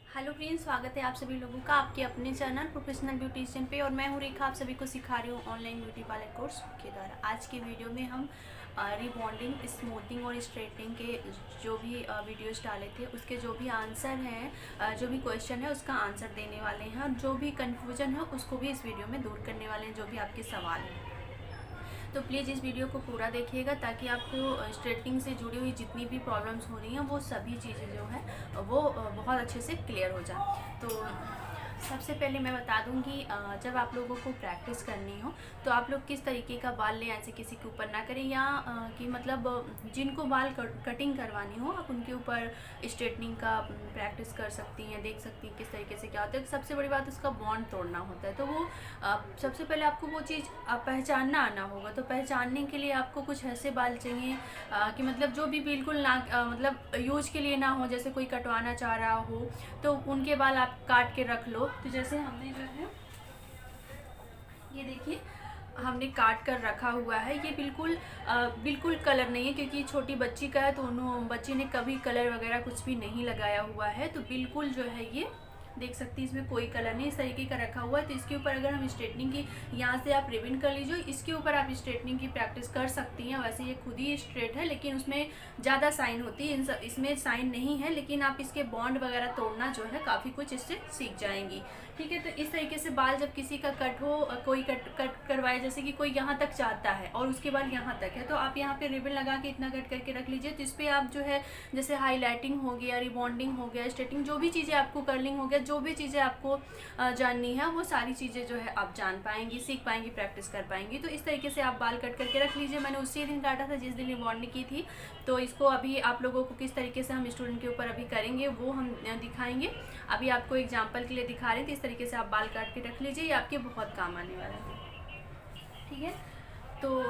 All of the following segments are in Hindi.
हेलो फ्रेंड्स, स्वागत है आप सभी लोगों का आपके अपने चैनल प्रोफेशनल ब्यूटिशियन पे। और मैं हूँ रेखा, आप सभी को सिखा रही हूँ ऑनलाइन ब्यूटी पार्लर कोर्स के द्वारा। आज की वीडियो में हम रिबॉन्डिंग, स्मूथिंग और स्ट्रेटनिंग के जो भी वीडियोस डाले थे उसके जो भी आंसर हैं, जो भी क्वेश्चन है उसका आंसर देने वाले हैं, और जो भी कन्फ्यूजन है उसको भी इस वीडियो में दूर करने वाले हैं, जो भी आपके सवाल हैं। तो प्लीज़ इस वीडियो को पूरा देखिएगा ताकि आपको स्ट्रेटनिंग से जुड़ी हुई जितनी भी प्रॉब्लम्स हो रही हैं वो सभी चीज़ें जो है वो बहुत अच्छे से क्लियर हो जाए। तो सबसे पहले मैं बता दूं कि जब आप लोगों को प्रैक्टिस करनी हो तो आप लोग किस तरीके का बाल लें, ऐसे किसी के ऊपर ना करें, या कि मतलब जिनको बाल कटिंग करवानी हो आप उनके ऊपर स्ट्रेटनिंग का प्रैक्टिस कर सकती हैं, देख सकती हैं किस तरीके से क्या होता है। सबसे बड़ी बात उसका बॉन्ड तोड़ना होता है, तो वो सबसे पहले आपको वो चीज़ पहचानना आना होगा। तो पहचानने के लिए आपको कुछ ऐसे बाल चाहिए कि मतलब जो भी बिल्कुल ना मतलब यूज के लिए ना हो, जैसे कोई कटवाना चाह रहा हो तो उनके बाल आप काट के रख लो। तो जैसे हमने जो है ये देखिए हमने काट कर रखा हुआ है, ये बिल्कुल कलर नहीं है क्योंकि छोटी बच्ची का है, तो उन्होंने बच्ची ने कभी कलर वगैरह कुछ भी नहीं लगाया हुआ है। तो बिल्कुल जो है ये देख सकती है, इसमें कोई कलर नहीं, इस तरीके का रखा हुआ है। तो इसके ऊपर अगर हम स्ट्रेटनिंग की, यहाँ से आप रिबन कर लीजिए, इसके ऊपर आप स्ट्रेटनिंग की प्रैक्टिस कर सकती हैं। वैसे ये खुद ही स्ट्रेट है लेकिन उसमें ज़्यादा साइन होती है, इसमें साइन नहीं है, लेकिन आप इसके बॉन्ड वगैरह तोड़ना जो है काफ़ी कुछ इससे सीख जाएंगी। ठीक है, तो इस तरीके से बाल जब किसी का कट हो, कोई कट करवाए, जैसे कि कोई यहाँ तक चाहता है और उसके बाल यहाँ तक है, तो आप यहाँ पे रिबन लगा के इतना कट करके रख लीजिए। तो इस पर आप जो है जैसे हाईलाइटिंग हो गया, रिबॉन्डिंग हो गया, स्ट्रेटिंग, जो भी चीज़ें आपको, कर्लिंग हो गया, जो भी चीज़ें आपको जाननी है वो सारी चीज़ें जो है आप जान पाएंगी, सीख पाएंगी, प्रैक्टिस कर पाएंगी। तो इस तरीके से आप बाल कट करके रख लीजिए। मैंने उसी दिन काटा था जिस दिन रिबॉन्डिंग की थी, तो इसको अभी आप लोगों को किस तरीके से हम स्टूडेंट के ऊपर अभी करेंगे वो हम दिखाएंगे। अभी आपको एग्जाम्पल के लिए दिखा रहे थे, इस तरीके से आप बाल काट के रख लीजिए, ये आपके बहुत काम आने वाला है। ठीक है, तो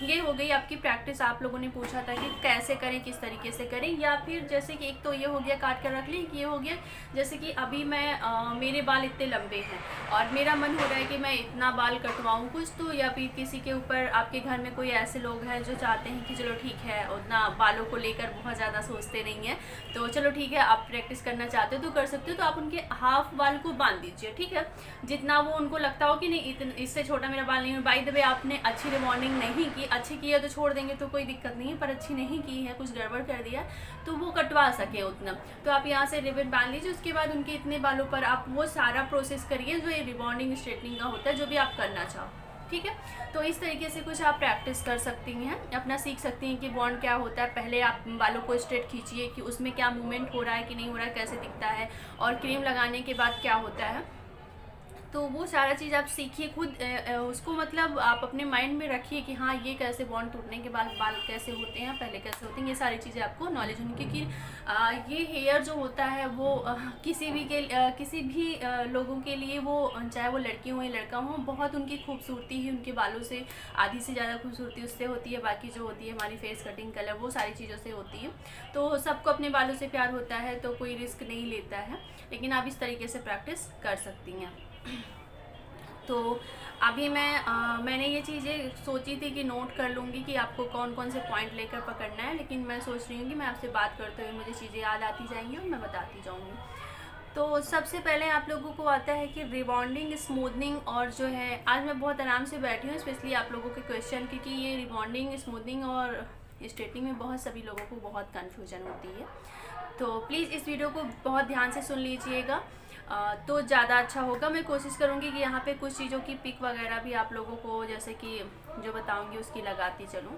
ये हो गई आपकी प्रैक्टिस। आप लोगों ने पूछा था कि कैसे करें, किस तरीके से करें, या फिर जैसे कि एक तो ये हो गया काट कर रख लें, ये हो गया जैसे कि अभी मैं मेरे बाल इतने लंबे हैं और मेरा मन हो रहा है कि मैं इतना बाल कटवाऊँ कुछ, तो या फिर किसी के ऊपर, आपके घर में कोई ऐसे लोग हैं जो चाहते हैं कि चलो ठीक है, उतना बालों को लेकर बहुत ज़्यादा सोचते नहीं हैं, तो चलो ठीक है आप प्रैक्टिस करना चाहते हो तो कर सकते हो। तो आप उनके हाफ बाल को बांध दीजिए, ठीक है, जितना वो उनको लगता हो कि नहीं इससे छोटा मेरा बाल नहीं है। बाय द वे आपने अच्छी रिबॉन्डिंग नहीं की, अच्छी की है तो छोड़ देंगे तो कोई दिक्कत नहीं है, पर अच्छी नहीं की है, कुछ गड़बड़ कर दिया तो वो कटवा सके उतना, तो आप यहाँ से रिबन बांध लीजिए। उसके बाद उनके इतने बालों पर आप वो सारा प्रोसेस करिए जो ये रिबॉन्डिंग स्ट्रेटनिंग का होता है, जो भी आप करना चाहो। ठीक है, तो इस तरीके से कुछ आप प्रैक्टिस कर सकती हैं, अपना सीख सकती हैं कि बॉन्ड क्या होता है। पहले आप बालों को स्ट्रेट खींचिए कि उसमें क्या मूवमेंट हो रहा है कि नहीं हो रहा है, कैसे दिखता है, और क्रीम लगाने के बाद क्या होता है। तो वो सारा चीज़ आप सीखिए खुद, उसको मतलब आप अपने माइंड में रखिए कि हाँ ये कैसे बॉन्ड टूटने के बाद बाल कैसे होते हैं, पहले कैसे होते हैं, ये सारी चीज़ें आपको नॉलेज होनी। क्योंकि ये हेयर जो होता है वो किसी भी लोगों के लिए, वो चाहे वो लड़की हो या लड़का हो, बहुत उनकी खूबसूरती ही उनके बालों से, आधी से ज़्यादा खूबसूरती उससे होती है। बाकी जो होती है हमारी फेस कटिंग, कलर, वो सारी चीज़ों से होती है। तो सबको अपने बालों से प्यार होता है, तो कोई रिस्क नहीं लेता है, लेकिन आप इस तरीके से प्रैक्टिस कर सकती हैं। तो अभी मैंने ये चीज़ें सोची थी कि नोट कर लूँगी कि आपको कौन कौन से पॉइंट लेकर पकड़ना है, लेकिन मैं सोच रही हूँ कि मैं आपसे बात करते हुए मुझे चीज़ें याद आती जाएंगी और मैं बताती जाऊँगी। तो सबसे पहले आप लोगों को आता है कि रिबॉन्डिंग, स्मूथनिंग, और जो है आज मैं बहुत आराम से बैठी हूँ स्पेशली आप लोगों के क्वेश्चन, क्योंकि ये रिबॉन्डिंग, स्मूथनिंग और स्ट्रेटनिंग में बहुत सभी लोगों को बहुत कन्फ्यूजन होती है। तो प्लीज़ इस वीडियो को बहुत ध्यान से सुन लीजिएगा, तो ज़्यादा अच्छा होगा। मैं कोशिश करूँगी कि यहाँ पे कुछ चीज़ों की पिक वगैरह भी आप लोगों को, जैसे कि जो बताऊँगी उसकी लगाती चलूँ।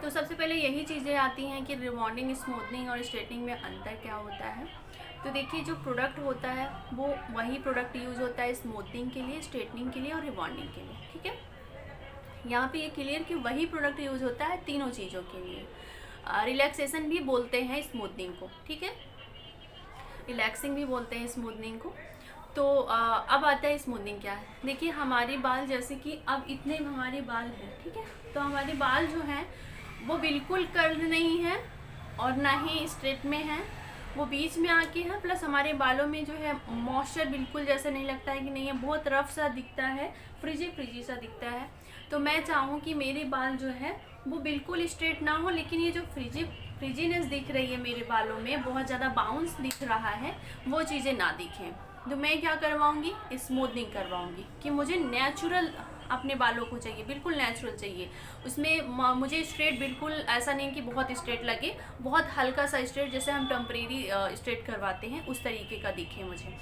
तो सबसे पहले यही चीज़ें आती हैं कि रिबॉन्डिंग, स्मूथनिंग और स्ट्रेटनिंग में अंतर क्या होता है। तो देखिए जो प्रोडक्ट होता है वो वही प्रोडक्ट यूज़ होता है स्मूथनिंग के लिए, स्ट्रेटनिंग के लिए और रिबॉन्डिंग के लिए। ठीक है, यहाँ पे ये क्लियर कि वही प्रोडक्ट यूज़ होता है तीनों चीज़ों के लिए। रिलैक्सेशन भी बोलते हैं स्मूथनिंग को, ठीक है, रिलैक्सिंग भी बोलते हैं स्मूथनिंग को। तो अब आता है स्मूथनिंग क्या है। देखिए हमारे बाल, जैसे कि अब इतने हमारे बाल हैं, ठीक है, तो हमारे बाल जो हैं वो बिल्कुल कर्ल नहीं है और ना ही स्ट्रेट में है, वो बीच में आके है। प्लस हमारे बालों में जो है मॉइस्चर बिल्कुल जैसे नहीं लगता है कि नहीं है, बहुत रफ सा दिखता है, फ्रिजी फ्रिजी सा दिखता है। तो मैं चाहूँ कि मेरे बाल जो है वो बिल्कुल स्ट्रेट ना हो, लेकिन ये जो फ्रिजी फ्रिजीनेस दिख रही है मेरे बालों में, बहुत ज़्यादा बाउंस दिख रहा है, वो चीज़ें ना दिखें, तो मैं क्या करवाऊँगी, स्मूथनिंग करवाऊँगी कि मुझे नेचुरल अपने बालों को चाहिए, बिल्कुल नेचुरल चाहिए। उसमें मुझे स्ट्रेट बिल्कुल ऐसा नहीं कि बहुत स्ट्रेट लगे, बहुत हल्का सा स्ट्रेट, जैसे हम टेम्परेरी स्ट्रेट करवाते हैं उस तरीके का दिखे मुझे।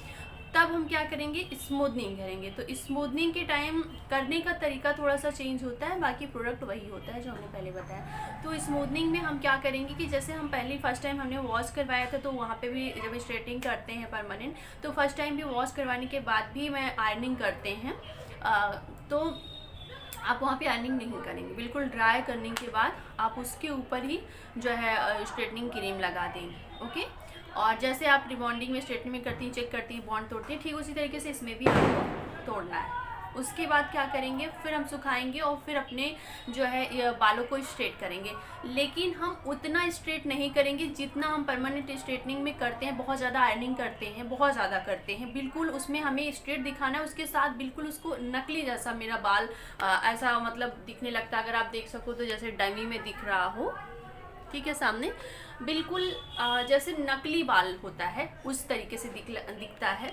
तब हम क्या करेंगे, स्मूथनिंग करेंगे। तो स्मूथनिंग के टाइम करने का तरीका थोड़ा सा चेंज होता है, बाकी प्रोडक्ट वही होता है जो हमने पहले बताया। तो स्मूथनिंग में हम क्या करेंगे कि जैसे हम पहले फर्स्ट टाइम हमने वॉश करवाया था, तो वहाँ पे भी जब स्ट्रेटिंग करते हैं परमानेंट, तो फर्स्ट टाइम भी वॉश करवाने के बाद भी मैं आयरनिंग करते हैं। तो आप वहाँ पे आयरनिंग नहीं करेंगे, बिल्कुल ड्राई करने के बाद आप उसके ऊपर ही जो है स्ट्रेटनिंग क्रीम लगा देंगे। ओके, और जैसे आप रिबॉन्डिंग में स्ट्रेटनिंग में करती हैं, चेक करती हैं, बॉन्ड तोड़ती हैं, ठीक उसी तरीके से इसमें भी आपको तोड़ना है। उसके बाद क्या करेंगे, फिर हम सुखाएंगे और फिर अपने जो है बालों को स्ट्रेट करेंगे। लेकिन हम उतना स्ट्रेट नहीं करेंगे जितना हम परमानेंट स्ट्रेटनिंग में करते हैं, बहुत ज़्यादा आयरनिंग करते हैं, बहुत ज़्यादा करते हैं, बिल्कुल उसमें हमें स्ट्रेट दिखाना है, उसके साथ बिल्कुल उसको नकली जैसा मेरा बाल ऐसा मतलब दिखने लगता है। अगर आप देख सको तो जैसे डमी में दिख रहा हो, ठीक है, सामने बिल्कुल जैसे नकली बाल होता है उस तरीके से दिखता है।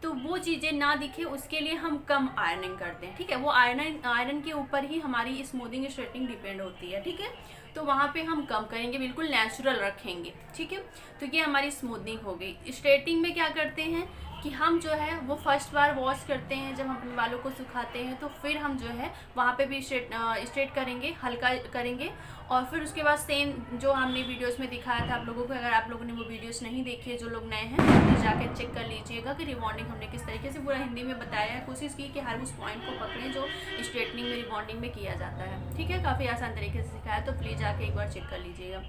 तो वो चीज़ें ना दिखे उसके लिए हम कम आयरनिंग करते हैं, ठीक है। वो आयरन के ऊपर ही हमारी स्मूथिंग स्ट्रेटनिंग डिपेंड होती है, ठीक है। तो वहाँ पे हम कम करेंगे, बिल्कुल नेचुरल रखेंगे, ठीक है। तो ये हमारी स्मूथिंग हो गई। स्ट्रेटिंग में क्या करते हैं कि हम जो है वो फर्स्ट बार वॉश करते हैं, जब हम अपने बालों को सुखाते हैं तो फिर हम जो है वहाँ पे भी स्ट्रेट करेंगे, हल्का करेंगे। और फिर उसके बाद सेम जो हमने वीडियोस में दिखाया था आप लोगों को, अगर आप लोगों ने वो वीडियोस नहीं देखी है, जो लोग नए हैं प्लीज़ जाकर चेक कर लीजिएगा कि रिबॉन्डिंग हमने किस तरीके से पूरा हिंदी में बताया है। कोशिश की कि हर उस पॉइंट को पकड़ें जो स्ट्रेटनिंग में रिबॉन्डिंग में किया जाता है, ठीक है। काफ़ी आसान तरीके से सिखाया, तो प्लीज़ जाके एक बार चेक कर लीजिएगा।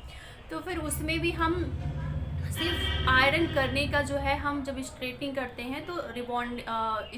तो फिर उसमें भी हम सिर्फ आयरन करने का जो है, हम जब स्ट्रेटनिंग करते हैं तो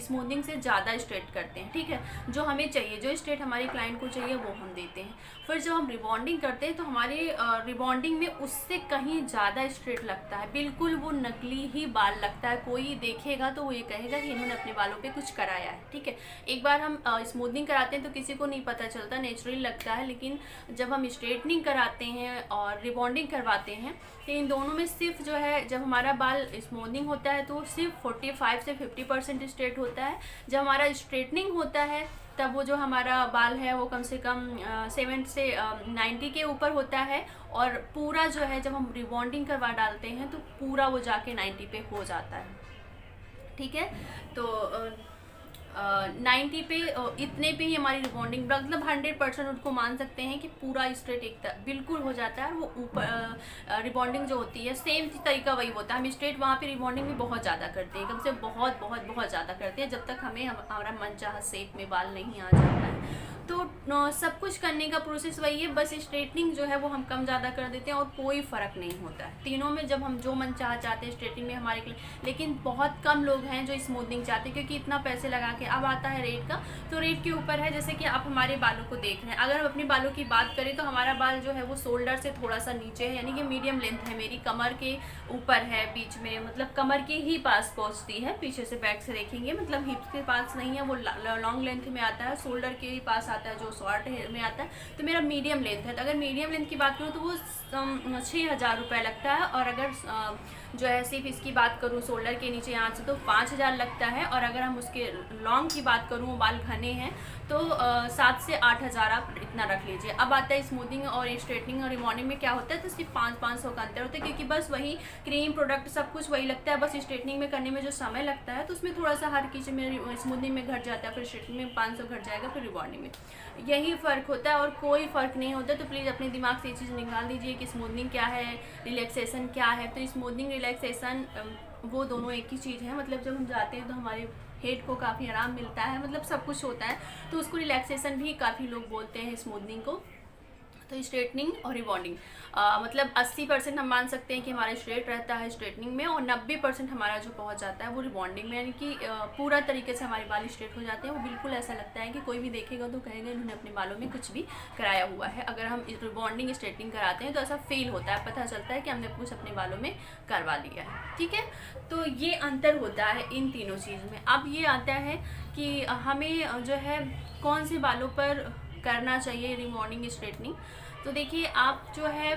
स्मूथिंग से ज़्यादा स्ट्रेट करते हैं, ठीक है। जो हमें चाहिए, जो स्ट्रेट हमारे क्लाइंट को चाहिए वो हम देते हैं। फिर जब हम रिबॉन्डिंग करते हैं तो हमारे रिबॉन्डिंग में उससे कहीं ज़्यादा स्ट्रेट लगता है, बिल्कुल वो नकली ही बाल लगता है। कोई देखेगा तो वो ये कहेगा कि इन्होंने अपने बालों पे कुछ कराया है, ठीक है। एक बार हम स्मूथिंग कराते हैं तो किसी को नहीं पता चलता, नेचुरली लगता है। लेकिन जब हम स्ट्रेटनिंग कराते हैं और रिबॉन्डिंग करवाते हैं तो इन दोनों में सिर्फ जो है, जब हमारा बाल स्मूथिंग होता है तो सिर्फ 45 से 50% स्ट्रेट होता है। जब हमारा स्ट्रेटनिंग होता है तब वो जो हमारा बाल है वो कम से कम 70 से 90 के ऊपर होता है। और पूरा जो है जब हम रिबॉन्डिंग करवा डालते हैं तो पूरा वो जाके 90 पे हो जाता है, ठीक है। तो 90 पे इतने पे ही हमारी रिबॉन्डिंग, मतलब 100% उसको मान सकते हैं कि पूरा स्ट्रेट एक बिल्कुल हो जाता है। और वो ऊपर रिबॉन्डिंग जो होती है सेम तरीका वही होता है। हम स्ट्रेट वहाँ पे रिबॉन्डिंग भी बहुत ज़्यादा करते हैं, कम से बहुत बहुत बहुत ज़्यादा करते हैं, जब तक हमारा मनचाहा शेप में बाल नहीं आ जाता है। तो सब कुछ करने का प्रोसेस वही है, बस स्ट्रेटनिंग जो है वो हम कम ज़्यादा कर देते हैं और कोई फ़र्क नहीं होता है तीनों में। जब हम जो मन चाहते हैं स्ट्रेटनिंग में हमारे लिए, लेकिन बहुत कम लोग हैं जो स्मूथनिंग चाहते हैं, क्योंकि इतना पैसे लगा के। अब आता है रेट का, तो रेट के ऊपर है। जैसे कि आप हमारे बालों को देख रहे हैं, अगर हम अपने बालों की बात करें तो हमारा बाल जो है वो शोल्डर से थोड़ा सा नीचे है, यानी कि मीडियम लेंथ है, मेरी कमर के ऊपर है, बीच में, मतलब कमर के ही पास पहुँचती है। पीछे से बैक से देखेंगे, मतलब हिप्स के पास नहीं है, वो लॉन्ग लेंथ में आता है, शोल्डर के ही पास आता है, जो शॉर्ट में आता है। तो मेरा मीडियम लेंथ है, तो अगर मीडियम लेंथ की बात करूँ तो वो 6,000 रुपये लगता है। और अगर जो है सिर्फ इसकी बात करूँ शोल्डर के नीचे यहाँ से, तो 5,000 लगता है। और अगर हम उसके लॉन्ग की बात करूँ, वो बाल घने हैं, तो 7 से 8,000 आप इतना रख लीजिए। अब आता है स्मूथिंग और स्ट्रेटनिंग और रिबॉन्डिंग में क्या होता है, तो सिर्फ 500 का अंतर होता है, क्योंकि बस वही क्रीम प्रोडक्ट सब कुछ वही लगता है। बस स्ट्रेटनिंग में करने में जो समय लगता है तो उसमें थोड़ा सा हर किसी में स्मूथिंग में घट जाता है, फिर स्ट्रेटनिंग में 500 घट जाएगा, फिर रिबॉन्डिंग में यही फ़र्क होता है और कोई फ़र्क नहीं होता। तो प्लीज़ अपने दिमाग से ये चीज़ निकाल दीजिए कि स्मूथनिंग क्या है, रिलैक्सेशन क्या है। तो स्मूथनिंग रिलैक्सेशन वो दोनों एक ही चीज़ है। मतलब जब हम जाते हैं तो हमारे हेड को काफ़ी आराम मिलता है, मतलब सब कुछ होता है, तो उसको रिलैक्सेशन भी काफ़ी लोग बोलते हैं स्मूथनिंग को। तो स्ट्रेटनिंग और रिबॉन्डिंग मतलब 80% हम मान सकते हैं कि हमारा स्ट्रेट रहता है स्ट्रेटनिंग में, और 90% हमारा जो पहुंच जाता है वो रिबॉन्डिंग में, यानी कि पूरा तरीके से हमारे बाल स्ट्रेट हो जाते हैं। वो बिल्कुल ऐसा लगता है कि कोई भी देखेगा तो कहेगा इन्होंने अपने बालों में कुछ भी कराया हुआ है। अगर हम रिबॉन्डिंग स्ट्रेटनिंग कराते हैं तो ऐसा फील होता है, पता चलता है कि हमने कुछ अपने बालों में करवा लिया है, ठीक है। तो ये अंतर होता है इन तीनों चीज़ में। अब ये आता है कि हमें जो है कौन से बालों पर करना चाहिए रिबॉन्डिंग स्ट्रेटनिंग। तो देखिए, आप जो है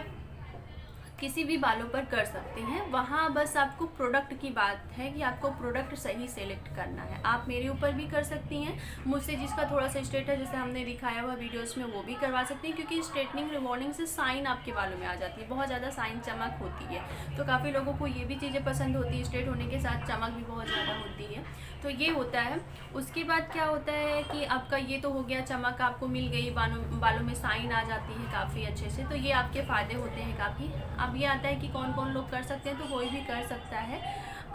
किसी भी बालों पर कर सकते हैं। वहाँ बस आपको प्रोडक्ट की बात है कि आपको प्रोडक्ट सही सेलेक्ट करना है। आप मेरे ऊपर भी कर सकती हैं, मुझसे जिसका थोड़ा सा स्ट्रेट है जैसे हमने दिखाया हुआ वीडियोस में वो भी करवा सकती हैं, क्योंकि स्ट्रेटनिंग रिबॉन्डिंग से साइन आपके बालों में आ जाती है, बहुत ज़्यादा साइन चमक होती है। तो काफ़ी लोगों को ये भी चीज़ें पसंद होती है, स्ट्रेट होने के साथ चमक भी बहुत ज़्यादा होती है, तो ये होता है। उसके बाद क्या होता है कि आपका ये तो हो गया, चमक आपको मिल गई, बालों में साइन आ जाती है काफ़ी अच्छे से, तो ये आपके फ़ायदे होते हैं काफ़ी। अब ये आता है कि कौन कौन लोग कर सकते हैं, तो कोई भी कर सकता है।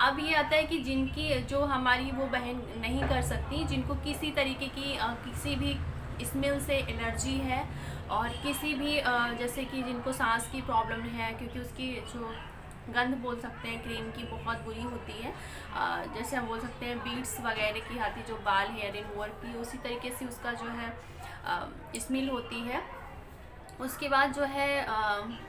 अब ये आता है कि जिनकी जो हमारी वो बहन नहीं कर सकती, जिनको किसी तरीके की किसी भी स्मेल से एलर्जी है, और किसी भी जैसे कि जिनको सांस की प्रॉब्लम है, क्योंकि उसकी जो गंध बोल सकते हैं क्रीम की बहुत बुरी होती है, जैसे हम बोल सकते हैं बीड्स वगैरह की आती, जो बाल हेयर रिमूवर की, उसी तरीके से उसका जो है स्मेल होती है। उसके बाद जो है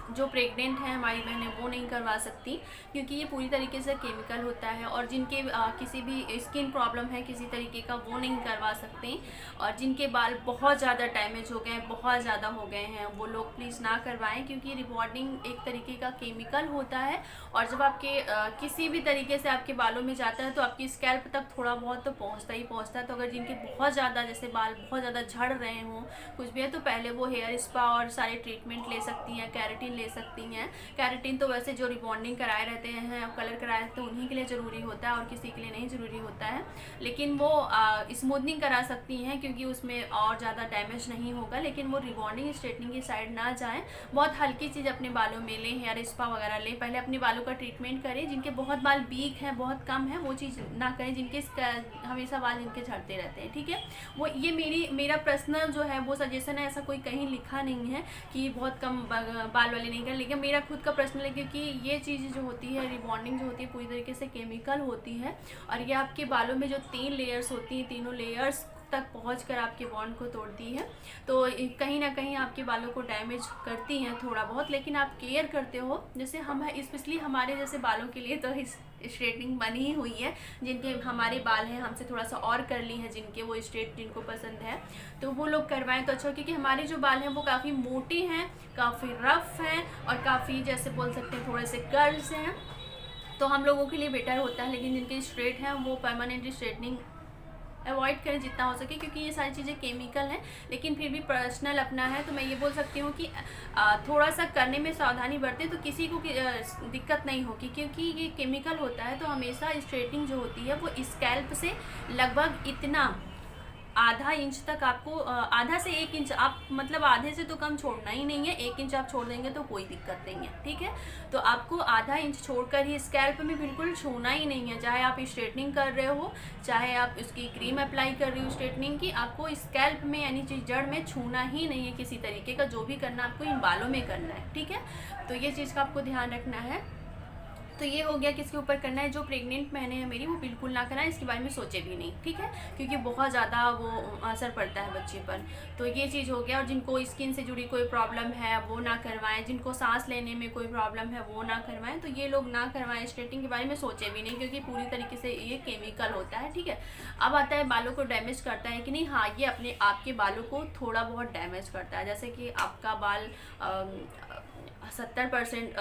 जो प्रेग्नेंट हैं हमारी बहनें वो नहीं करवा सकती, क्योंकि ये पूरी तरीके से केमिकल होता है। और जिनके किसी भी स्किन प्रॉब्लम है किसी तरीके का, वो नहीं करवा सकते। और जिनके बाल बहुत ज़्यादा डैमेज हो गए हैं, बहुत ज़्यादा हो गए हैं, वो लोग प्लीज़ ना करवाएं, क्योंकि रिबॉन्डिंग एक तरीके का केमिकल होता है, और जब आपके किसी भी तरीके से आपके बालों में जाता है तो आपकी स्कैल्प तक थोड़ा बहुत तो पहुँचता ही पहुँचता है। तो अगर जिनके बहुत ज़्यादा जैसे बाल बहुत ज़्यादा झड़ रहे हों कुछ भी है, तो पहले वो हेयर स्पा और सारे ट्रीटमेंट ले सकती हैं, कैरेटिन ले सकती हैं। कैरेटिन तो वैसे जो रिबॉन्डिंग कराए रहते हैं, कलर कराए रहते हैं, उन्हीं के लिए ज़रूरी होता है, और किसी के लिए नहीं ज़रूरी होता है। लेकिन वो स्मूथनिंग करा सकती हैं, क्योंकि उसमें और ज़्यादा डैमेज नहीं होगा, लेकिन वो रिबॉन्डिंग स्ट्रेटनिंग की साइड ना जाएँ। बहुत हल्की चीज़ अपने बालों में लें, हेयर स्पा वगैरह लें, पहले अपने बालों का ट्रीटमेंट करें। जिनके बहुत बाल वीक हैं, बहुत कम है, वो चीज़ ना करें, जिनके हमेशा बाल जिनके झड़ते रहते हैं, ठीक है। वो ये मेरा पर्सनल जो है वो सजेशन है, ऐसा कोई कहीं लिखा नहीं है कि बहुत कम बाल वाले नहीं करें, लेकिन मेरा खुद का पर्सनल है, क्योंकि ये चीज़ जो होती है रिबॉन्डिंग जो होती है पूरी तरीके से केमिकल होती है, और ये आपके बालों में जो 3 लेयर्स होती हैं, तीनों लेयर्स तक पहुंचकर आपके बॉन्ड को तोड़ती है। तो कहीं ना कहीं आपके बालों को डैमेज करती हैं थोड़ा बहुत, लेकिन आप केयर करते हो। जैसे हम स्पेशली हमारे जैसे बालों के लिए तो स्ट्रेटनिंग बनी ही हुई है, जिनके हमारे बाल हैं हमसे थोड़ा सा और कर ली है, जिनके वो स्ट्रेट जिनको पसंद है तो वो लोग करवाएं तो अच्छा, क्योंकि हमारे जो बाल हैं वो काफ़ी मोटे हैं, काफ़ी रफ हैं, और काफ़ी जैसे बोल सकते हैं थोड़े से कर्ल्स हैं, तो हम लोगों के लिए बेटर होता है। लेकिन जिनके स्ट्रेट हैं वो परमानेंट स्ट्रेटनिंग अवॉइड करें जितना हो सके, क्योंकि ये सारी चीज़ें केमिकल हैं। लेकिन फिर भी पर्सनल अपना है, तो मैं ये बोल सकती हूँ कि थोड़ा सा करने में सावधानी बरतें तो किसी को दिक्कत नहीं होगी, क्योंकि ये केमिकल होता है। तो हमेशा स्ट्रेटनिंग जो होती है वो स्कैल्प से लगभग इतना आधा इंच तक आपको, आधा से 1 इंच, आप मतलब आधे से तो कम छोड़ना ही नहीं है। 1 इंच आप छोड़ देंगे तो कोई दिक्कत नहीं है, ठीक है। तो आपको आधा इंच छोड़कर ही स्कैल्प में बिल्कुल छूना ही नहीं है, चाहे आप स्ट्रेटनिंग कर रहे हो, चाहे आप उसकी क्रीम अप्लाई कर रही हो स्ट्रेटनिंग की, आपको स्कैल्प में यानी जड़ में छूना ही नहीं है किसी तरीके का। जो भी करना आपको इन बालों में करना है, ठीक है। तो ये चीज़ का आपको ध्यान रखना है। तो ये हो गया किसके ऊपर करना है। जो प्रेग्नेंट बहनें हैं मेरी, वो बिल्कुल ना कराएं, इसके बारे में सोचे भी नहीं, ठीक है, क्योंकि बहुत ज़्यादा वो असर पड़ता है बच्चे पर। तो ये चीज़ हो गया। और जिनको स्किन से जुड़ी कोई प्रॉब्लम है वो ना करवाएं, जिनको सांस लेने में कोई प्रॉब्लम है वो ना करवाएं, तो ये लोग ना करवाएं। स्ट्रेटनिंग के बारे में सोचे भी नहीं, क्योंकि पूरी तरीके से ये केमिकल होता है, ठीक है। अब आता है बालों को डैमेज करता है कि नहीं। हाँ, ये अपने आपके बालों को थोड़ा बहुत डैमेज करता है। जैसे कि आपका बाल 70%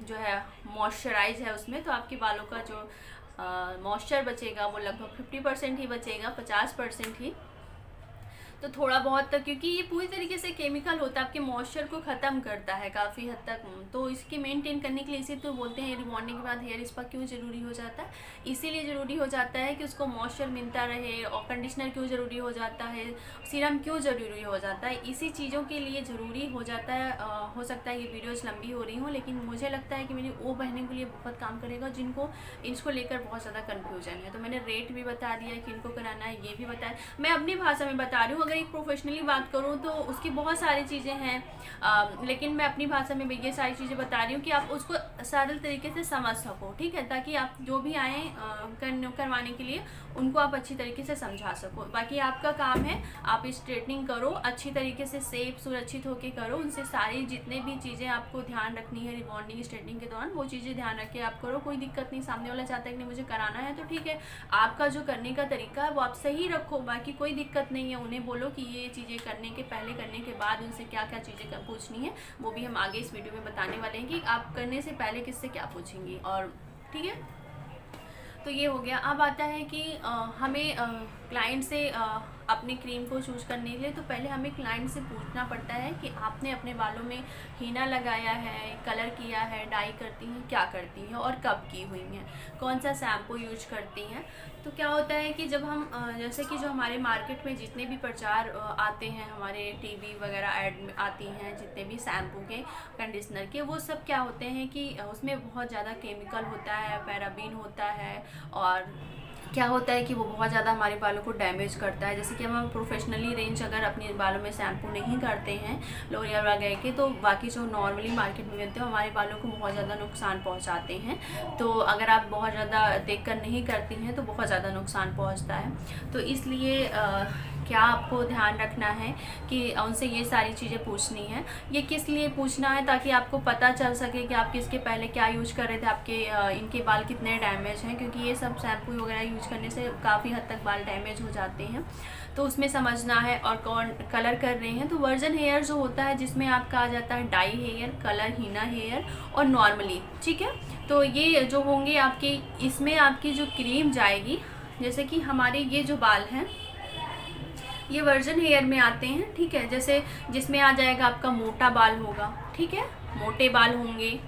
जो है मॉइस्चराइज है उसमें, तो आपके बालों का जो मॉइस्चर बचेगा वो लगभग 50% ही बचेगा, 50% ही। तो थोड़ा बहुत तक, क्योंकि ये पूरी तरीके से केमिकल होता है, आपके मॉइस्चर को ख़त्म करता है काफ़ी हद तक। तो इसके मेंटेन करने के लिए, इसी तो बोलते हैं रिबॉन्डिंग के बाद हेयर स्पा क्यों ज़रूरी हो जाता है। इसीलिए ज़रूरी हो जाता है कि उसको मॉइस्चर मिलता रहे। और कंडीशनर क्यों ज़रूरी हो जाता है, सीरम क्यों ज़रूरी हो जाता है, इसी चीज़ों के लिए ज़रूरी हो जाता है। हो सकता है ये वीडियोज़ लंबी हो रही हूँ, लेकिन मुझे लगता है कि मेरी वो बहनों के लिए बहुत काम करेगा जिनको इसको लेकर बहुत ज़्यादा कन्फ्यूजन है। तो मैंने रेट भी बता दिया कि इनको कराना है, ये भी बताया। मैं अपनी भाषा में बता रही हूँ। अगर एक प्रोफेशनली बात करूँ तो उसकी बहुत सारी चीज़ें हैं, लेकिन मैं अपनी भाषा में ये सारी चीज़ें बता रही हूँ कि आप उसको सरल तरीके से समझ सको, ठीक है, ताकि आप जो भी आएँ करवाने के लिए उनको आप अच्छी तरीके से समझा सको। बाकी आपका काम है, आप स्ट्रेटनिंग करो अच्छी तरीके से, सेफ सुरक्षित होकर करो। उनसे सारी जितने भी चीज़ें आपको ध्यान रखनी है रिबॉन्डिंग स्ट्रेटनिंग के दौरान, वो चीज़ें ध्यान रख के आप करो। कोई दिक्कत नहीं, सामने वाला चाहता है कि नहीं मुझे कराना है तो ठीक है, आपका जो करने का तरीका है वो आप सही रखो, बाकी कोई दिक्कत नहीं है। उन्हें बोलो कि ये चीज़ें करने के पहले, करने के बाद उनसे क्या क्या चीज़ें पूछनी है, वो भी हम आगे इस वीडियो में बताने वाले हैं कि आप करने से पहले किससे क्या पूछेंगी। और ठीक है, तो ये हो गया। अब आता है कि हमें क्लाइंट से अपनी क्रीम को चूज करने के लिए तो पहले हमें क्लाइंट से पूछना पड़ता है कि आपने अपने बालों में हीना लगाया है, कलर किया है, डाई करती हैं, क्या करती हैं और कब की हुई हैं, कौन सा शैम्पू यूज करती हैं। तो क्या होता है कि जब हम जैसे कि जो हमारे मार्केट में जितने भी प्रचार आते हैं, हमारे टीवी वगैरह ऐड में आती हैं जितने भी शैम्पू के, कंडीशनर के, वो सब क्या होते हैं कि उसमें बहुत ज़्यादा केमिकल होता है, पैराबीन होता है, और क्या होता है कि वो बहुत ज़्यादा हमारे बालों को डैमेज करता है। जैसे कि हम प्रोफेशनली रेंज अगर अपने बालों में शैम्पू नहीं करते हैं लोरियल वगैरह के, तो बाकी जो नॉर्मली मार्केट में मिलते हैं हमारे बालों को बहुत ज़्यादा नुकसान पहुंचाते हैं। तो अगर आप बहुत ज़्यादा देखकर नहीं करती हैं तो बहुत ज़्यादा नुकसान पहुंचता है। तो इसलिए क्या आपको ध्यान रखना है कि उनसे ये सारी चीज़ें पूछनी है। ये किस लिए पूछना है, ताकि आपको पता चल सके कि आप किसके पहले क्या यूज कर रहे थे, आपके इनके बाल कितने डैमेज हैं, क्योंकि ये सब शैम्पू वगैरह यूज करने से काफ़ी हद तक बाल डैमेज हो जाते हैं। तो उसमें समझना है। और कौन कलर कर रहे हैं, तो वर्जन हेयर जो होता है जिसमें आपका आ जाता है डाई हेयर, कलर हीना हेयर और नॉर्मली, ठीक है। तो ये जो होंगे आपके, इसमें आपकी जो क्रीम जाएगी, जैसे कि हमारे ये जो बाल हैं ये वर्जन हेयर में आते हैं, ठीक है। जैसे जिसमें आ जाएगा आपका मोटा बाल होगा, ठीक है, मोटे बाल होंगे।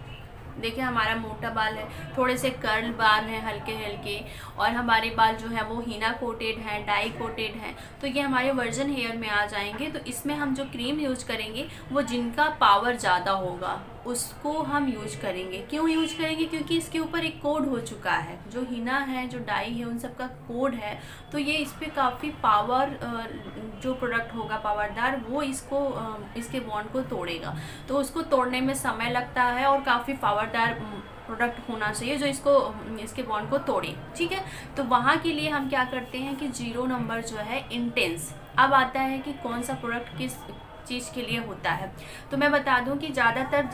देखिए हमारा मोटा बाल है, थोड़े से कर्ल बाल हैं हल्के हल्के, और हमारे बाल जो है वो हीना कोटेड हैं, डाई कोटेड हैं, तो ये हमारे वर्जन हेयर में आ जाएंगे। तो इसमें हम जो क्रीम यूज करेंगे वो जिनका पावर ज़्यादा होगा उसको हम यूज करेंगे। क्यों यूज करेंगे, क्योंकि इसके ऊपर एक कोड हो चुका है, जो हीना है, जो डाई है, उन सब का कोड है। तो ये इस पर काफ़ी पावर, जो प्रोडक्ट होगा पावरदार, वो इसके बॉन्ड को तोड़ेगा। तो उसको तोड़ने में समय लगता है और काफ़ी पावरदार प्रोडक्ट होना चाहिए जो इसके बॉन्ड को तोड़े, ठीक है। तो वहाँ के लिए हम क्या करते हैं कि 0 नंबर जो है इंटेंस। अब आता है कि कौन सा प्रोडक्ट किस चीज़ के लिए होता है। तो मैं बता दूं कि ज़्यादातर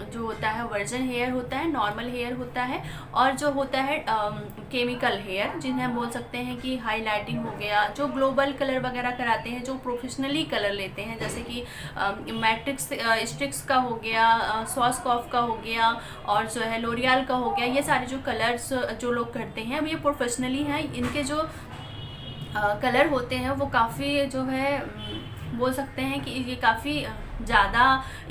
जो होता है वर्जन हेयर होता है, नॉर्मल हेयर होता है, और जो होता है केमिकल हेयर, जिन्हें हम बोल सकते हैं कि हाईलाइटिंग हो गया, जो ग्लोबल कलर वगैरह कराते हैं, जो प्रोफेशनली कलर लेते हैं, जैसे कि मैट्रिक्स स्ट्रिक्स का हो गया, स्वॉस्कॉफ का हो गया, और जो है लोरियल का हो गया। ये सारे जो कलर्स जो लोग करते हैं अब ये प्रोफेशनली हैं। इनके जो कलर होते हैं वो काफ़ी जो है बोल सकते हैं कि ये काफ़ी ज़्यादा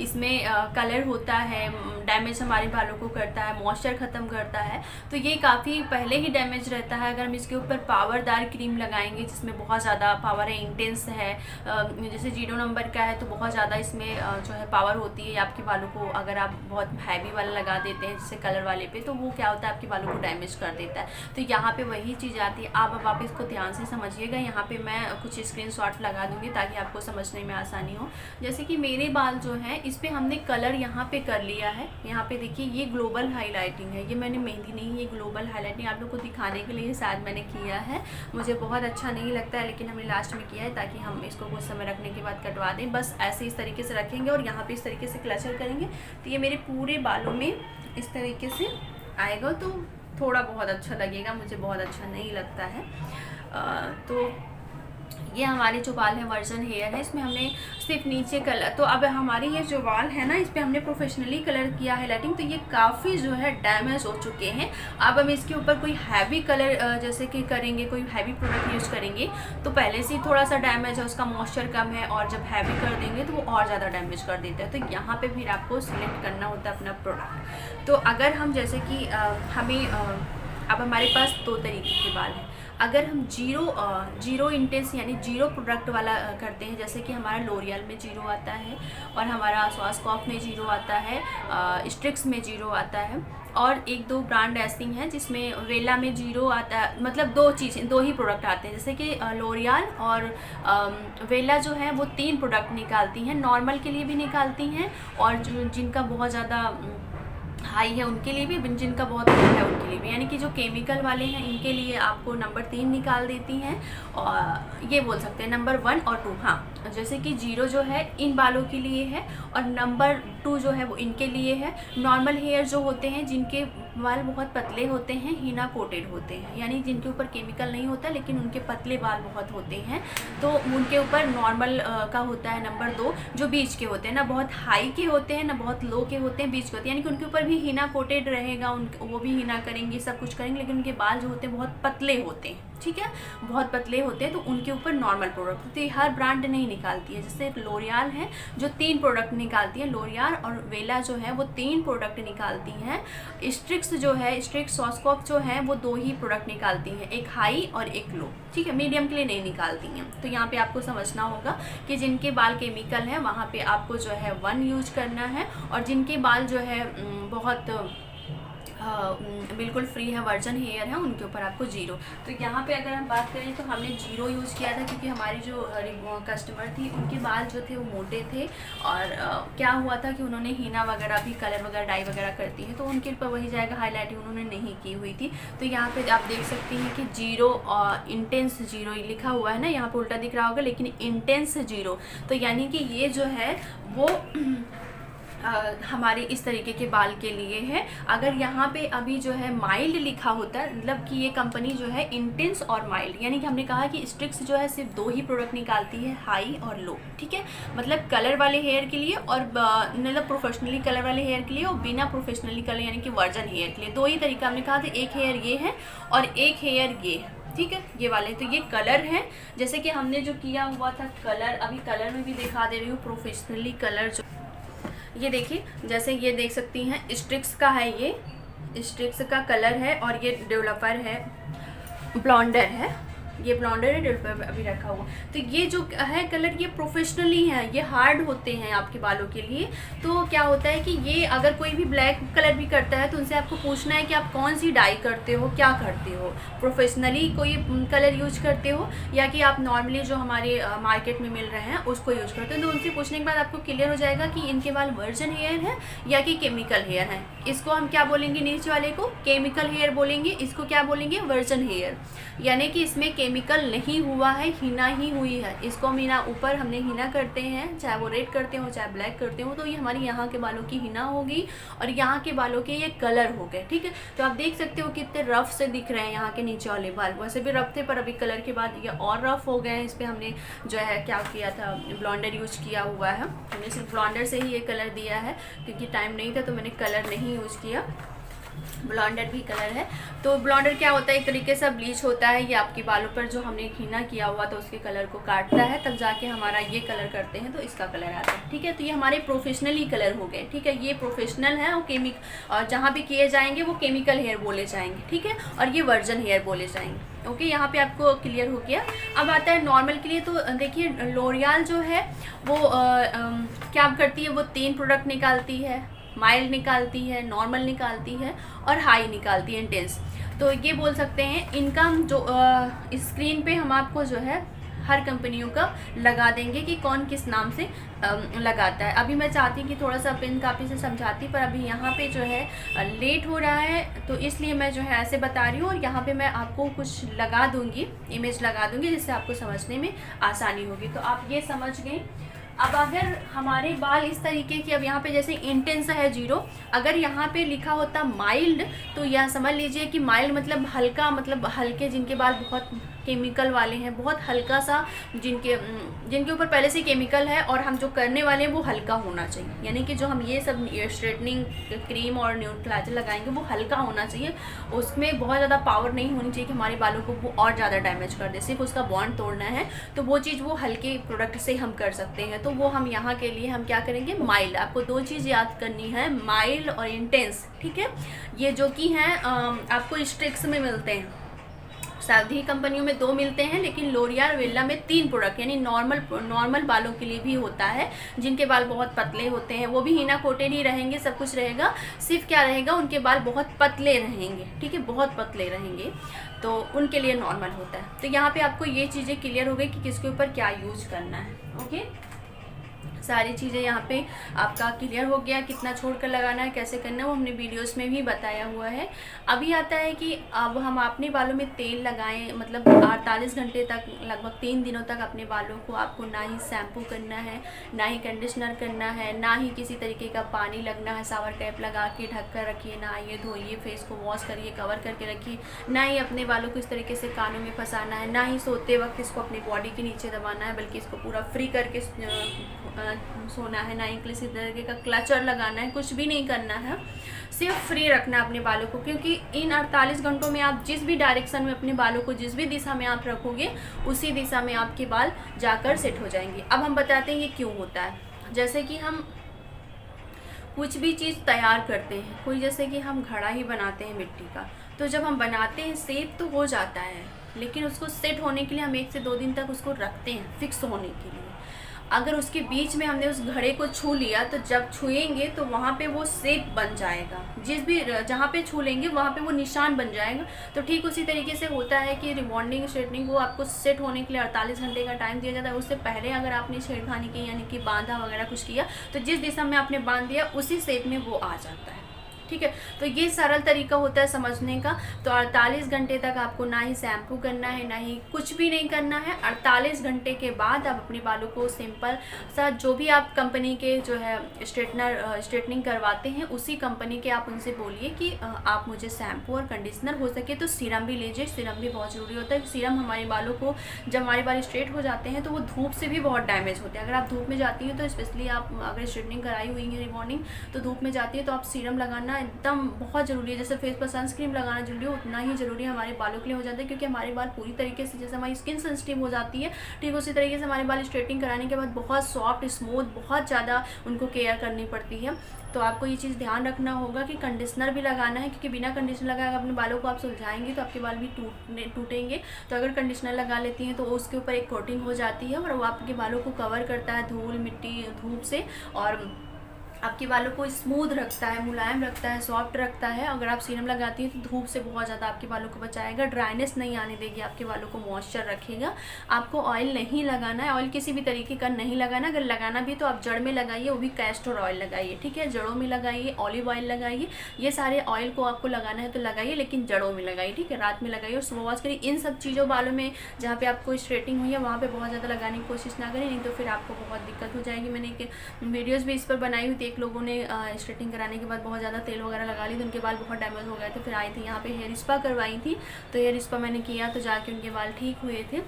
इसमें कलर होता है, डैमेज हमारे बालों को करता है, मॉइस्चर ख़त्म करता है। तो ये काफ़ी पहले ही डैमेज रहता है। अगर हम इसके ऊपर पावरदार क्रीम लगाएंगे जिसमें बहुत ज़्यादा पावर है, इंटेंस है, जैसे 0 नंबर का है तो बहुत ज़्यादा इसमें जो है पावर होती है आपके बालों को। अगर आप बहुत हैवी वाला लगा देते हैं जैसे कलर वाले पे, तो वो क्या होता है आपके बालों को डैमेज कर देता है। तो यहाँ पर वही चीज़ आती है। अब आप इसको ध्यान से समझिएगा। यहाँ पर मैं कुछ स्क्रीनशॉट लगा दूँगी ताकि आपको समझने में आसानी हो। जैसे कि मेरे बाल जो हैं इस पे हमने कलर यहाँ पे कर लिया है। यहाँ पे देखिए ये ग्लोबल हाइलाइटिंग है, ये मैंने मेहंदी नहीं, ये ग्लोबल हाइलाइटिंग आप लोग को दिखाने के लिए शायद मैंने किया है। मुझे बहुत अच्छा नहीं लगता है लेकिन हमने लास्ट में किया है ताकि हम इसको कुछ समय रखने के बाद कटवा दें। बस ऐसे इस तरीके से रखेंगे और यहाँ पे इस तरीके से क्लचर करेंगे तो ये मेरे पूरे बालों में इस तरीके से आएगा। तो थोड़ा बहुत अच्छा लगेगा, मुझे बहुत अच्छा नहीं लगता है। तो ये हमारे जो बाल हैं वर्जन हेयर है, इसमें हमने सिर्फ नीचे कलर। तो अब हमारे ये जो बाल है ना, इस पर हमने प्रोफेशनली कलर किया हाइलाइटिंग, तो ये काफ़ी जो है डैमेज हो चुके हैं। अब हम इसके ऊपर कोई हैवी कलर जैसे कि करेंगे, कोई हैवी प्रोडक्ट यूज़ करेंगे तो पहले से ही थोड़ा सा डैमेज है, उसका मॉइस्चर कम है, और जब हैवी कर देंगे तो वो और ज़्यादा डैमेज कर देता है। तो यहाँ पर फिर आपको सिलेक्ट करना होता है अपना प्रोडक्ट। तो अगर हम जैसे कि हमें अब हमारे पास 2 तरीके के बाल हैं। अगर हम जीरो इंटेंस यानी 0 प्रोडक्ट वाला करते हैं, जैसे कि हमारा लोरियल में 0 आता है और हमारा स्वॉस्कॉफ में 0 आता है, स्ट्रिक्स में 0 आता है, और 1-2 ब्रांड ऐसी हैं जिसमें वेला में 0 आता है। मतलब 2 ही प्रोडक्ट आते हैं, जैसे कि लोरियल और वेला जो है वो 3 प्रोडक्ट निकालती हैं, नॉर्मल के लिए भी निकालती हैं, और जिनका बहुत ज़्यादा हाई है उनके लिए भी, जिनका बहुत हाई है उनके लिए भी, यानी कि जो केमिकल वाले हैं इनके लिए आपको नंबर 3 निकाल देती हैं, और ये बोल सकते हैं नंबर 1 और 2। हाँ, जैसे कि 0 जो है इन बालों के लिए है और नंबर 2 जो है वो इनके लिए है। नॉर्मल हेयर जो होते हैं जिनके बाल बहुत पतले होते हैं, हीना कोटेड होते हैं, यानी जिनके ऊपर केमिकल नहीं होता लेकिन उनके पतले बाल बहुत होते हैं, तो उनके ऊपर नॉर्मल का होता है। नंबर 2, जो बीच के होते हैं, ना बहुत हाई के होते हैं ना बहुत लो के होते हैं, बीच के होते हैं, यानी कि उनके ऊपर भी हीना कोटेड रहेगा, वो भी हीना करेंगे, सब कुछ करेंगे, लेकिन उनके बाल जो होते हैं बहुत पतले होते हैं, ठीक है, बहुत पतले होते हैं, तो उनके ऊपर नॉर्मल प्रोडक्ट होती है। हर ब्रांड नहीं निकालती है, जैसे लोरियल है जो 3 प्रोडक्ट निकालती है, लोरियल और वेला जो है वो 3 प्रोडक्ट निकालती हैं। स्ट्रिक्स जो है, स्ट्रिक्स सॉस्कॉप जो है वो 2 ही प्रोडक्ट निकालती हैं, एक हाई और एक लो, ठीक है, मीडियम के लिए नहीं निकालती हैं। तो यहाँ पे आपको समझना होगा कि जिनके बाल केमिकल है वहाँ पे आपको जो है 1 यूज करना है, और जिनके बाल जो है बहुत बिल्कुल फ्री है, वर्जन हेयर है, उनके ऊपर आपको 0। तो यहाँ पे अगर हम बात करें तो हमने 0 यूज़ किया था, क्योंकि हमारी जो कस्टमर थी उनके बाल जो थे वो मोटे थे, और क्या हुआ था कि उन्होंने हीना वगैरह भी कलर वगैरह डाई वगैरह करती है, तो उनके ऊपर वही जाएगा, हाईलाइटिंग उन्होंने नहीं की हुई थी। तो यहाँ पे आप देख सकती हैं कि 0 और इंटेंस 0 लिखा हुआ है ना, यहाँ पर उल्टा दिख रहा होगा, लेकिन इंटेंस 0, तो यानी कि ये जो है वो हमारे इस तरीके के बाल के लिए है। अगर यहाँ पे अभी जो है माइल्ड लिखा होता है, मतलब कि ये कंपनी जो है इंटेंस और माइल्ड, यानी कि हमने कहा कि स्ट्रिक्स जो है सिर्फ 2 ही प्रोडक्ट निकालती है, हाई और लो, ठीक है, मतलब कलर वाले हेयर के लिए और मतलब प्रोफेशनली कलर वाले हेयर के लिए, और बिना प्रोफेशनली कलर यानी कि वर्जन हेयर के लिए 2 ही तरीका हमने कहा था, एक हेयर ये है और एक हेयर ये है, ठीक है, ये वाले। तो ये कलर है, जैसे कि हमने जो किया हुआ था कलर, अभी कलर में भी दिखा दे रही हूँ प्रोफेशनली कलर जो, ये देखिए, जैसे ये देख सकती हैं स्ट्रिक्स का है, ये स्ट्रिक्स का कलर है, और ये डेवलपर है, ब्लॉन्डर है, ये ब्लॉन्डर है, डेवलपर अभी रखा हुआ। तो ये जो है कलर ये प्रोफेशनली है, ये हार्ड होते हैं आपके बालों के लिए। तो क्या होता है कि ये अगर कोई भी ब्लैक कलर भी करता है तो उनसे आपको पूछना है कि आप कौन सी डाई करते हो, क्या करते हो, प्रोफेशनली कोई कलर यूज करते हो या कि आप नॉर्मली जो हमारे मार्केट में मिल रहे हैं उसको यूज करते हो। तो उनसे पूछने के बाद आपको क्लियर हो जाएगा कि इनके बाल वर्जन हेयर है या कि केमिकल हेयर है। इसको हम क्या बोलेंगे, नीचे वाले को केमिकल हेयर बोलेंगे, इसको क्या बोलेंगे, वर्जन हेयर, यानी कि इसमें केमिकल नहीं हुआ है, हीना ही हुई है। इसको हम हीना, ऊपर हमने हीना करते हैं, चाहे वो रेड करते हो चाहे ब्लैक करते हो, तो ये हमारी यहाँ के बालों की हीना होगी और यहाँ के बालों के ये कलर हो गए, ठीक है। तो आप देख सकते हो कितने रफ से दिख रहे हैं यहाँ के नीचे वाले बाल, वैसे भी रफ थे पर अभी कलर के बाद ये और रफ हो गए हैं। इस पर हमने जो है क्या किया था, ब्लॉन्डर यूज किया हुआ है, हमने सिर्फ ब्लॉन्डर से ही ये कलर दिया है, क्योंकि टाइम नहीं था तो मैंने कलर नहीं यूज़ किया। ब्लॉन्डर भी कलर है। तो ब्लॉन्डर क्या होता है, एक तरीके से ब्लीच होता है, ये आपके बालों पर जो हमने हीना किया हुआ तो उसके कलर को काटता है, तब जाके हमारा ये कलर करते हैं तो इसका कलर आता है, ठीक है। तो ये हमारे प्रोफेशनली कलर हो गए, ठीक है, ये प्रोफेशनल है और जहाँ भी किए जाएंगे वो केमिकल हेयर बोले जाएंगे, ठीक है, और ये वर्जन हेयर बोले जाएंगे। ओके, यहाँ पे आपको क्लियर हो गया। अब आता है नॉर्मल के लिए। तो देखिए लोरियल जो है वो क्या करती है, वो 3 प्रोडक्ट निकालती है, माइल्ड निकालती है, नॉर्मल निकालती है और हाई निकालती है, इंटेंस। तो ये बोल सकते हैं इनका जो स्क्रीन पे हम आपको जो है हर कंपनियों का लगा देंगे कि कौन किस नाम से लगाता है। अभी मैं चाहती कि थोड़ा सा पेन कापी से समझाती, पर अभी यहाँ पे जो है लेट हो रहा है तो इसलिए मैं जो है ऐसे बता रही हूँ, और यहाँ पे मैं आपको कुछ लगा दूँगी, इमेज लगा दूँगी, जिससे आपको समझने में आसानी होगी। तो आप ये समझ गए। अब अगर हमारे बाल इस तरीके की, अब यहाँ पे जैसे इंटेंस है 0, अगर यहाँ पे लिखा होता माइल्ड तो यह समझ लीजिए कि माइल्ड मतलब हल्का, मतलब हल्के, जिनके बाल बहुत केमिकल वाले हैं, बहुत हल्का सा, जिनके ऊपर पहले से केमिकल है और हम जो करने वाले हैं वो हल्का होना चाहिए, यानी कि जो हम ये सब स्ट्रेटनिंग क्रीम और न्यूट्रलाइजर लगाएंगे वो हल्का होना चाहिए, उसमें बहुत ज़्यादा पावर नहीं होनी चाहिए कि हमारे बालों को वो और ज़्यादा डैमेज कर दे, सिर्फ उसका बॉन्ड तोड़ना है, तो वो चीज़ वो हल्के प्रोडक्ट से हम कर सकते हैं। तो वो हम यहाँ के लिए हम क्या करेंगे, माइल्ड। आपको 2 चीज़ याद करनी है, माइल्ड और इंटेंस, ठीक है। ये जो कि हैं आपको स्ट्रिक्स में मिलते हैं, सभी कंपनियों में 2 मिलते हैं, लेकिन लोरियल वेला में 3 प्रोडक्ट, यानी नॉर्मल बालों के लिए भी होता है, जिनके बाल बहुत पतले होते हैं वो भी हीना कोटेड ही रहेंगे, सब कुछ रहेगा, सिर्फ क्या रहेगा, उनके बाल बहुत पतले रहेंगे, ठीक है, बहुत पतले रहेंगे, तो उनके लिए नॉर्मल होता है। तो यहाँ पे आपको ये चीज़ें क्लियर हो गई कि किसके ऊपर क्या यूज करना है। ओके, सारी चीज़ें यहाँ पे आपका क्लियर हो गया। कितना छोड़कर लगाना है, कैसे करना है, वो हमने वीडियोस में भी बताया हुआ है। अभी आता है कि अब हम अपने बालों में तेल लगाएं, मतलब 48 घंटे तक, लगभग 3 दिनों तक अपने बालों को आपको ना ही शैम्पू करना है, ना ही कंडीशनर करना है, ना ही किसी तरीके का पानी लगना है। शावर कैप लगा के ढक कर रखिए, नहाइए धोइए, फेस को वॉश करिए, कवर करके रखिए। ना ही अपने बालों को इस तरीके से कानों में फंसाना है, ना ही सोते वक्त इसको अपनी बॉडी के नीचे दबाना है, बल्कि इसको पूरा फ्री करके सोना है। ना ही किसी तरीके का क्लचर लगाना है, कुछ भी नहीं करना है, सिर्फ फ्री रखना है अपने बालों को। क्योंकि इन 48 घंटों में आप जिस भी डायरेक्शन में अपने बालों को, जिस भी दिशा में आप रखोगे, उसी दिशा में आपके बाल जाकर सेट हो जाएंगे। अब हम बताते हैं ये क्यों होता है। जैसे कि हम कुछ भी चीज़ तैयार करते हैं, कोई जैसे कि हम घड़ा ही बनाते हैं मिट्टी का, तो जब हम बनाते हैं सेट तो हो जाता है, लेकिन उसको सेट होने के लिए हम 1 से 2 दिन तक उसको रखते हैं फिक्स होने के लिए। अगर उसके बीच में हमने उस घड़े को छू लिया, तो जब छुएंगे तो वहाँ पे वो शेप बन जाएगा, जिस भी जहाँ पे छू लेंगे वहाँ पे वो निशान बन जाएगा। तो ठीक उसी तरीके से होता है कि रिबॉन्डिंग स्ट्रेटनिंग को आपको सेट होने के लिए 48 घंटे का टाइम दिया जाता है। उससे पहले अगर आपने छेड़खानी की, यानी कि बांधा वगैरह कुछ किया, तो जिस दिशा में आपने बांध दिया उसी शेप में वो आ जाता है। ठीक है, तो ये सरल तरीका होता है समझने का। तो 48 घंटे तक आपको ना ही शैम्पू करना है, ना ही कुछ भी नहीं करना है। 48 घंटे के बाद आप अपने बालों को सिंपल सा, जो भी आप कंपनी के जो है स्ट्रेटनिंग करवाते हैं, उसी कंपनी के आप उनसे बोलिए कि आप मुझे शैम्पू और कंडीशनर, हो सके तो सीरम भी लीजिए। सीरम भी बहुत ज़रूरी होता है। सीरम हमारे बालों को, जब हमारे बाल स्ट्रेट हो जाते हैं तो वो धूप से भी बहुत डैमेज होते हैं। अगर आप धूप में जाती हैं, तो स्पेशली आप अगर स्ट्रेटनिंग कराई हुई है रिबॉन्डिंग, तो धूप में जाती है तो आप सीरम लगाना एकदम बहुत ज़रूरी है। जैसे फेस पर सनस्क्रीन लगाना जरूरी है, उतना ही ज़रूरी हमारे बालों के लिए हो जाता है। क्योंकि हमारे बाल पूरी तरीके से, जैसे हमारी स्किन सेंसिटिव हो जाती है, ठीक उसी तरीके से हमारे बाल स्ट्रेटिंग कराने के बाद बहुत सॉफ्ट, स्मूथ, बहुत ज़्यादा उनको केयर करनी पड़ती है। तो आपको ये चीज़ ध्यान रखना होगा कि कंडीशनर भी लगाना है, क्योंकि बिना कंडीशनर लगाए अपने बालों को आप सुलझाएंगे तो आपके बाल भी टूटेंगे। तो अगर कंडीशनर लगा लेती हैं तो उसके ऊपर एक कोटिंग हो जाती है और वो आपके बालों को कवर करता है धूल, मिट्टी, धूप से, और आपके बालों को स्मूथ रखता है, मुलायम रखता है, सॉफ्ट रखता है। अगर आप सीरम लगाती हैं तो धूप से बहुत ज़्यादा आपके बालों को बचाएगा, ड्राइनेस नहीं आने देगी, आपके बालों को मॉइस्चर रखेगा। आपको ऑयल नहीं लगाना है, ऑयल किसी भी तरीके का नहीं लगाना। अगर लगाना भी तो आप जड़ में लगाइए, वो भी कैस्टर ऑयल लगाइए, ठीक है, जड़ों में लगाइए, ऑलिव ऑयल लगाइए। ये सारे ऑयल को आपको लगाना है तो लगाइए, लेकिन जड़ों में लगाइए, ठीक है, रात में लगाइए और सुबह वॉश करिए। इन सब चीज़ों बालों में जहाँ पे आपको स्ट्रेटिंग हुई है वहाँ पे बहुत ज़्यादा लगाने की कोशिश ना करें, नहीं तो फिर आपको बहुत दिक्कत हो जाएगी। मैंने एक वीडियोज़ भी इस पर बनाई हुई थी। एक लोगों ने स्ट्रेटिंग कराने के बाद बहुत ज़्यादा तेल वगैरह लगा ली तो उनके बाल बहुत डैमेज हो गए थे। फिर आई थी यहाँ पे हेयर स्पा करवाई थी, तो हेयर स्पा मैंने किया तो जाके उनके बाल ठीक हुए थे।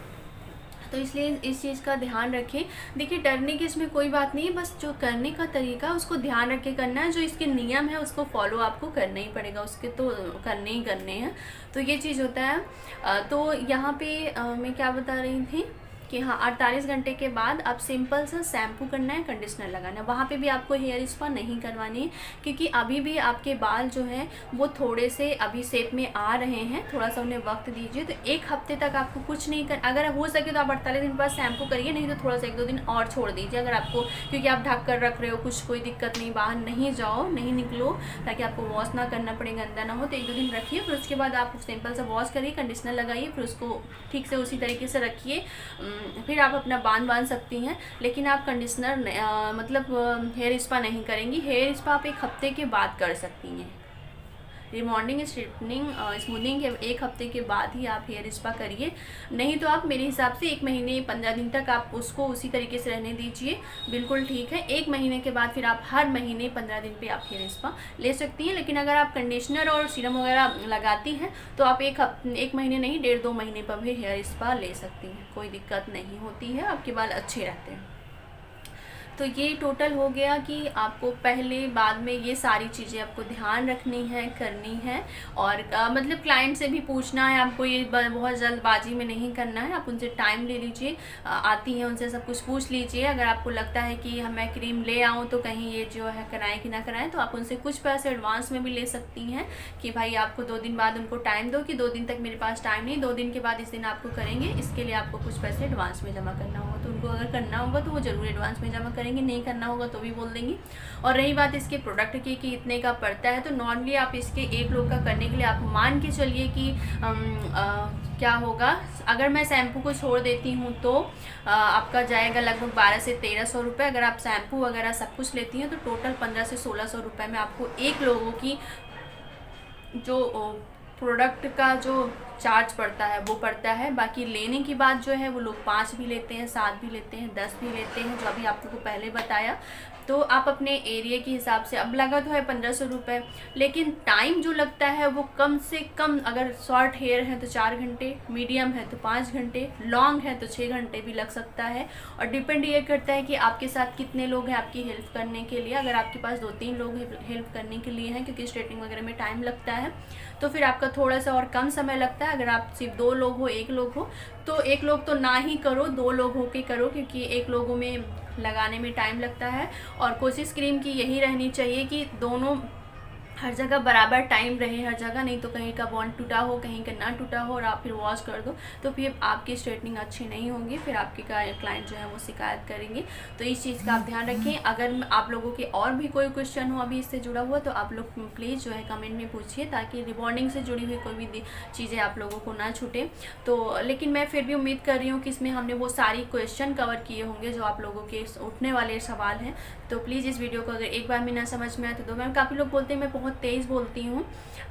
तो इसलिए इस चीज़ का ध्यान रखें। देखिए, डरने की इसमें कोई बात नहीं है, बस जो करने का तरीका उसको ध्यान रख के करना है। जो इसके नियम है उसको फॉलो आपको करना ही पड़ेगा, उसके तो करने ही करने हैं। तो ये चीज़ होता है। तो यहाँ पे मैं क्या बता रही थी कि हाँ, 48 घंटे के बाद आप सिंपल सा शैम्पू करना है, कंडीशनर लगाना है। वहाँ पे भी आपको हेयर स्पा नहीं करवानी है, क्योंकि अभी भी आपके बाल जो हैं वो थोड़े से अभी शेप में आ रहे हैं, थोड़ा सा उन्हें वक्त दीजिए। तो 1 हफ्ते तक आपको कुछ नहीं कर, अगर हो सके तो आप 48 दिन बाद शैम्पू करिए, नहीं तो थोड़ा सा 1-2 दिन और छोड़ दीजिए अगर आपको, क्योंकि आप ढक कर रख रहे हो, कुछ कोई दिक्कत नहीं, बाहर नहीं जाओ, नहीं निकलो, ताकि आपको वॉश ना करना पड़े, गंदा ना हो। तो 1-2 दिन रखिए, फिर उसके बाद आप सिंपल सा वॉश करिए, कंडीशनर लगाइए, फिर उसको ठीक से उसी तरीके से रखिए। फिर आप अपना बांध सकती हैं, लेकिन आप कंडीशनर मतलब हेयर स्पा नहीं करेंगी। हेयर स्पा आप 1 हफ्ते के बाद कर सकती हैं। रिबॉन्डिंग, स्ट्रेटनिंग, स्मूथिंग के 1 हफ्ते के बाद ही आप हेयर स्पा करिए, नहीं तो आप मेरे हिसाब से 1 महीने 15 दिन तक आप उसको उसी तरीके से रहने दीजिए, बिल्कुल ठीक है। 1 महीने के बाद फिर आप हर महीने 15 दिन पे आप हेयर स्पा ले सकती हैं। लेकिन अगर आप कंडीशनर और सीरम वगैरह लगाती हैं तो आप 1 महीने नहीं, 1.5-2 महीने पर भी हेयर स्पा ले सकती हैं, कोई दिक्कत नहीं होती है, आपके बाल अच्छे रहते हैं। तो ये टोटल हो गया कि आपको पहले बाद में ये सारी चीज़ें आपको ध्यान रखनी है, करनी है। और मतलब क्लाइंट से भी पूछना है आपको, ये बहुत जल्दबाजी में नहीं करना है। आप उनसे टाइम ले लीजिए, आती हैं उनसे सब कुछ पूछ लीजिए। अगर आपको लगता है कि मैं क्रीम ले आऊँ तो कहीं ये जो है कराएं कि ना कराएं, तो आप उनसे कुछ पैसे एडवांस में भी ले सकती हैं कि भाई आपको 2 दिन बाद उनको टाइम दो, कि 2 दिन तक मेरे पास टाइम नहीं, 2 दिन के बाद इस दिन आपको करेंगे, इसके लिए आपको कुछ पैसे एडवांस में जमा करना होगा। तो उनको अगर करना होगा तो वो ज़रूर एडवांस में जमा करेंगे, नहीं करना होगा तो भी बोल देंगे। और रही बात इसके प्रोडक्ट की कि इतने का पड़ता है, तो नॉर्मली आप इसके एक लोग का करने के लिए आप मान के चलिए कि क्या होगा, अगर मैं शैम्पू को छोड़ देती हूँ तो आपका जाएगा लगभग 1200 से 1300 रुपये। अगर आप शैम्पू वगैरह सब कुछ लेती हैं तो टोटल 1500 से 1600 रुपये में आपको एक लोगों की जो प्रोडक्ट का जो चार्ज पड़ता है वो पड़ता है। बाकी लेने की बात जो है वो लोग 5 भी लेते हैं, 7 भी लेते हैं, 10 भी लेते हैं, जो अभी आपको पहले बताया। तो आप अपने एरिया के हिसाब से, अब लगा तो है 1500 रुपये, लेकिन टाइम जो लगता है वो कम से कम, अगर शॉर्ट हेयर है तो 4 घंटे, मीडियम है तो 5 घंटे, लॉन्ग है तो 6 घंटे भी लग सकता है। और डिपेंड ये करता है कि आपके साथ कितने लोग हैं आपकी हेल्प करने के लिए। अगर आपके पास 2-3 लोग हेल्प करने के लिए हैं, क्योंकि स्ट्रेटनिंग वगैरह में टाइम लगता है, तो फिर आपका थोड़ा सा और कम समय लगता है। अगर आप सिर्फ 2 लोग हो, 1 लोग हो, तो 1 लोग तो ना ही करो, 2 लोग हो के करो, क्योंकि 1 लोगों में लगाने में टाइम लगता है। और कोशिश क्रीम की यही रहनी चाहिए कि दोनों हर जगह बराबर टाइम रहे, हर जगह, नहीं तो कहीं का बॉन्ड टूटा हो, कहीं का ना टूटा हो और आप फिर वॉश कर दो तो फिर आपकी स्ट्रेटनिंग अच्छी नहीं होगी, फिर आपके क्लाइंट जो है वो शिकायत करेंगे। तो इस चीज़ का आप ध्यान रखें। अगर आप लोगों के और भी कोई क्वेश्चन हो अभी इससे जुड़ा हुआ तो आप लोग प्लीज़ जो है कमेंट में पूछिए, ताकि रिबॉन्डिंग से जुड़ी हुई कोई भी चीज़ें आप लोगों को ना छूटे। तो लेकिन मैं फिर भी उम्मीद कर रही हूँ कि इसमें हमने वो सारी क्वेश्चन कवर किए होंगे जो आप लोगों के उठने वाले सवाल हैं। तो प्लीज़ इस वीडियो को अगर एक बार में ना समझ में आए तो मैम, काफ़ी लोग बोलते हैं मैं बहुत तेज़ बोलती हूँ,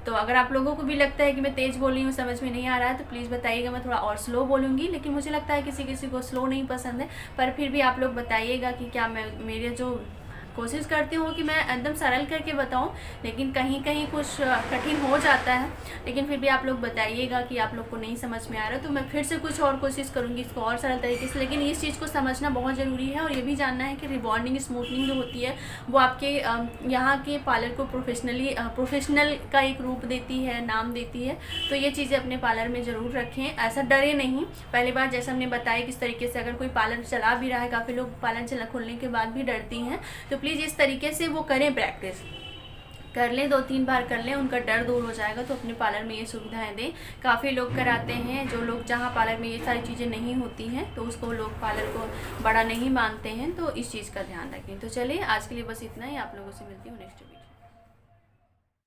तो अगर आप लोगों को भी लगता है कि मैं तेज़ बोल रही हूँ, समझ में नहीं आ रहा है, तो प्लीज़ बताइएगा, मैं थोड़ा और स्लो बोलूँगी। लेकिन मुझे लगता है किसी किसी को स्लो नहीं पसंद है, पर फिर भी आप लोग बताइएगा कि क्या मैं, मेरे जो कोशिश करती हूँ कि मैं एकदम सरल करके बताऊँ, लेकिन कहीं कहीं कुछ कठिन हो जाता है। लेकिन फिर भी आप लोग बताइएगा कि आप लोग को नहीं समझ में आ रहा, तो मैं फिर से कुछ और कोशिश करूँगी इसको और सरल तरीके से। लेकिन इस चीज़ को समझना बहुत ज़रूरी है, और ये भी जानना है कि रिबॉन्डिंग स्मूथनिंग जो होती है वो आपके यहाँ के पार्लर को प्रोफेशनल का एक रूप देती है, नाम देती है। तो ये चीज़ें अपने पार्लर में ज़रूर रखें, ऐसा डरे नहीं। पहली बार जैसा हमने बताया किस तरीके से, अगर कोई पार्लर चला भी रहा है, काफ़ी लोग पार्लर खोलने के बाद भी डरती हैं, तो प्लीज़ इस तरीके से वो करें, प्रैक्टिस कर लें, 2-3 बार कर लें, उनका डर दूर हो जाएगा। तो अपने पार्लर में ये सुविधाएं दें। काफ़ी लोग कराते हैं, जो लोग जहाँ पार्लर में ये सारी चीज़ें नहीं होती हैं तो उसको लोग पार्लर को बड़ा नहीं मानते हैं, तो इस चीज़ का ध्यान रखें। तो चलिए आज के लिए बस इतना ही, आप लोगों से मिलती हूँ नेक्स्ट वीडियो।